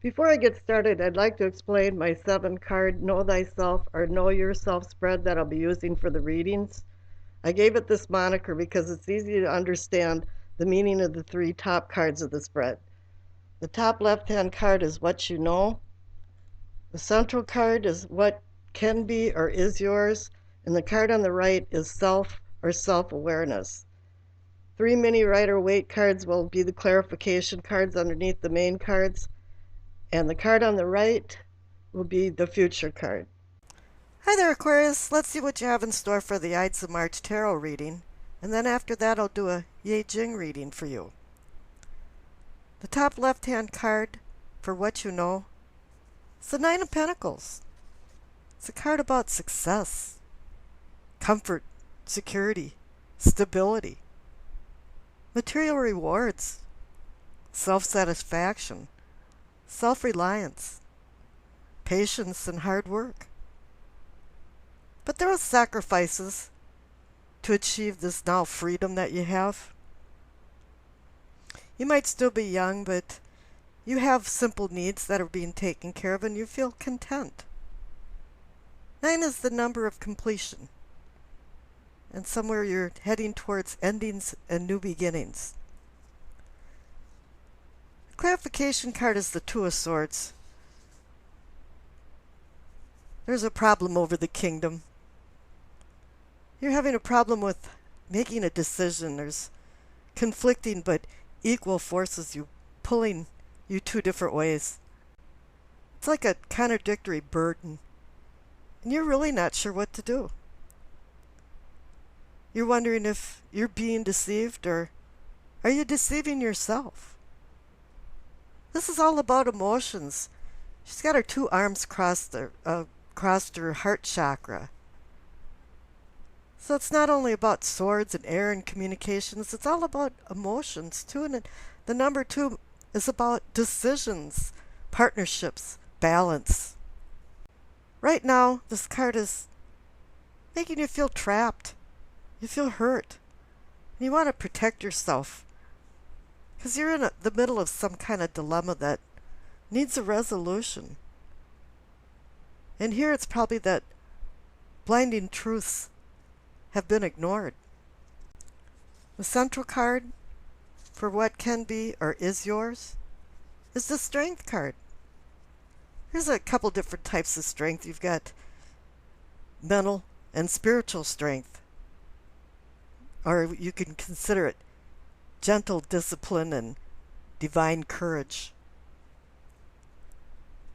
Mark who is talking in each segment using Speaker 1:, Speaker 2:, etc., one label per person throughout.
Speaker 1: Before I get started, I'd like to explain my 7-card Know Thyself or Know Yourself spread that I'll be using for the readings. I gave it this moniker because it's easy to understand the meaning of the 3 top cards of the spread. The top left-hand card is What You Know. The central card is What Can Be or Is Yours. And the card on the right is Self or Self-Awareness. 3 mini Rider-Waite cards will be the clarification cards underneath the main cards. And the card on the right will be the future card. Hi there, Aquarius. Let's see what you have in store for the Ides of March tarot reading. And then after that, I'll do a I Ching reading for you. The top left-hand card for What You Know is the 9 of Pentacles. It's a card about success, comfort, security, stability, material rewards, self-satisfaction, self-reliance, patience, and hard work. But there are sacrifices to achieve this now freedom that you have. You might still be young, but you have simple needs that are being taken care of and you feel content. 9 is the number of completion, and somewhere you're heading towards endings and new beginnings. Clarification card is the 2 of Swords. There's a problem over the kingdom. You're having a problem with making a decision. There's conflicting but equal forces pulling you 2 different ways. It's like a contradictory burden, and you're really not sure what to do. You're wondering if you're being deceived, or are you deceiving yourself? This is all about emotions. She's got her 2 arms crossed her heart chakra. So it's not only about swords and air and communications, it's all about emotions too. And the number 2 is about decisions, partnerships, balance. Right now, this card is making you feel trapped. You feel hurt. And you want to protect yourself, because you're in the middle of some kind of dilemma that needs a resolution. And here it's probably that blinding truths have been ignored. The central card for What Can Be or Is Yours is the Strength card. There's a couple different types of strength. You've got mental and spiritual strength, or you can consider it gentle discipline and divine courage.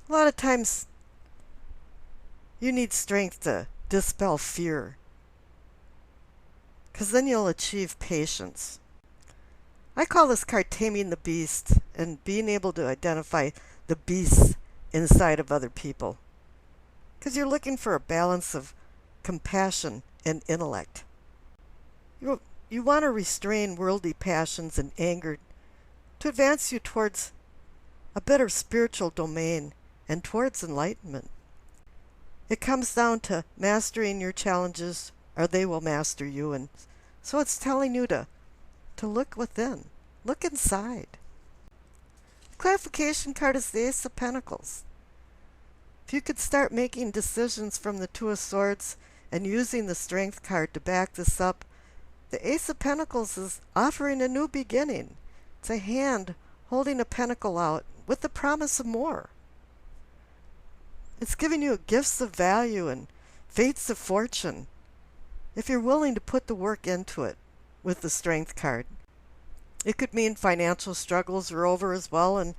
Speaker 1: A lot of times You need strength to dispel fear, because then you'll achieve patience. I call this card Taming the Beast and being able to identify the beasts inside of other people. Because you're looking for a balance of compassion and intellect. You want to restrain worldly passions and anger to advance you towards a better spiritual domain and towards enlightenment. It comes down to mastering your challenges or they will master you. And so it's telling you to look within, look inside. The clarification card is the Ace of Pentacles. If you could start making decisions from the Two of Swords and using the Strength card to back this up, the Ace of Pentacles is offering a new beginning. It's a hand holding a pentacle out with the promise of more. It's giving you gifts of value and fates of fortune if you're willing to put the work into it with the Strength card. It could mean financial struggles are over as well, and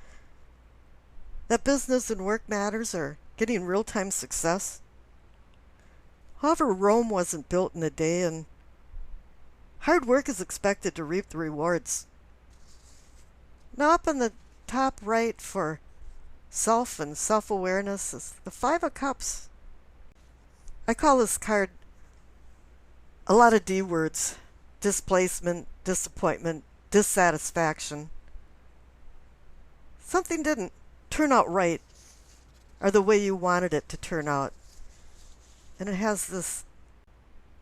Speaker 1: that business and work matters are getting real-time success. However, Rome wasn't built in a day, and hard work is expected to reap the rewards. Now up in the top right for self and self-awareness is the Five of Cups. I call this card a lot of D words: displacement, disappointment, dissatisfaction. Something didn't turn out right or the way you wanted it to turn out. And it has this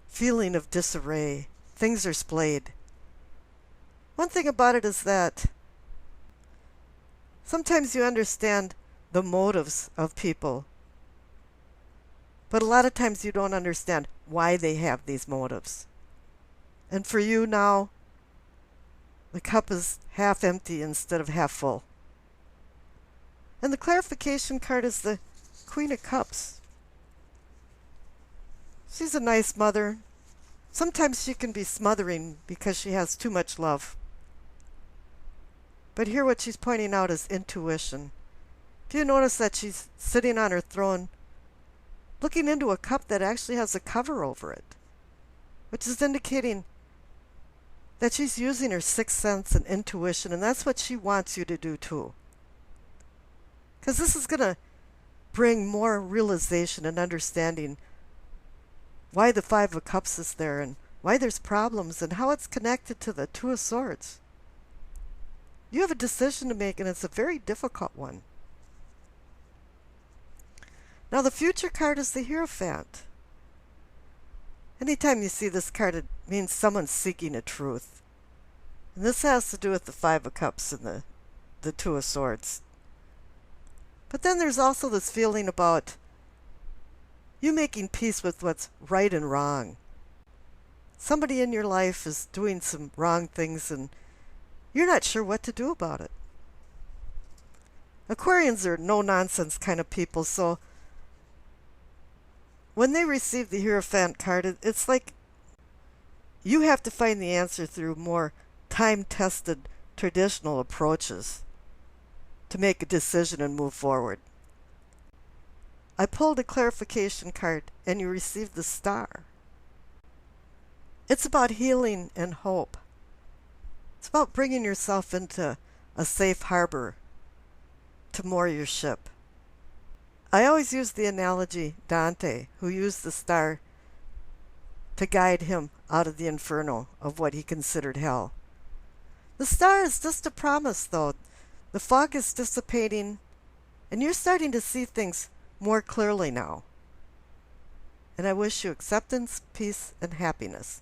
Speaker 1: feeling of disarray. Things are splayed. One thing about it is that sometimes you understand the motives of people, but a lot of times you don't understand why they have these motives. And for you now, the cup is half empty instead of half full. And the clarification card is the Queen of Cups. She's a nice mother. Sometimes she can be smothering because she has too much love. But here what she's pointing out is intuition. If you notice that she's sitting on her throne, looking into a cup that actually has a cover over it, which is indicating that she's using her sixth sense and intuition, and that's what she wants you to do too. Because this is going to bring more realization and understanding why the Five of Cups is there and why there's problems and how it's connected to the Two of Swords. You have a decision to make, and it's a very difficult one. Now the future card is the Hierophant. Anytime you see this card, it means someone's seeking a truth. And this has to do with the Five of Cups and the Two of Swords. But then there's also this feeling about you making peace with what's right and wrong. Somebody in your life is doing some wrong things and you're not sure what to do about it. Aquarians are no-nonsense kind of people, so when they receive the Hierophant card, it's like you have to find the answer through more time-tested traditional approaches to make a decision and move forward. I pulled a clarification card and you received the Star. It's about healing and hope. It's about bringing yourself into a safe harbor to moor your ship. I always use the analogy Dante, who used the star to guide him out of the inferno of what he considered hell. The star is just a promise, though. The fog is dissipating, and you're starting to see things more clearly now. And I wish you acceptance, peace, and happiness.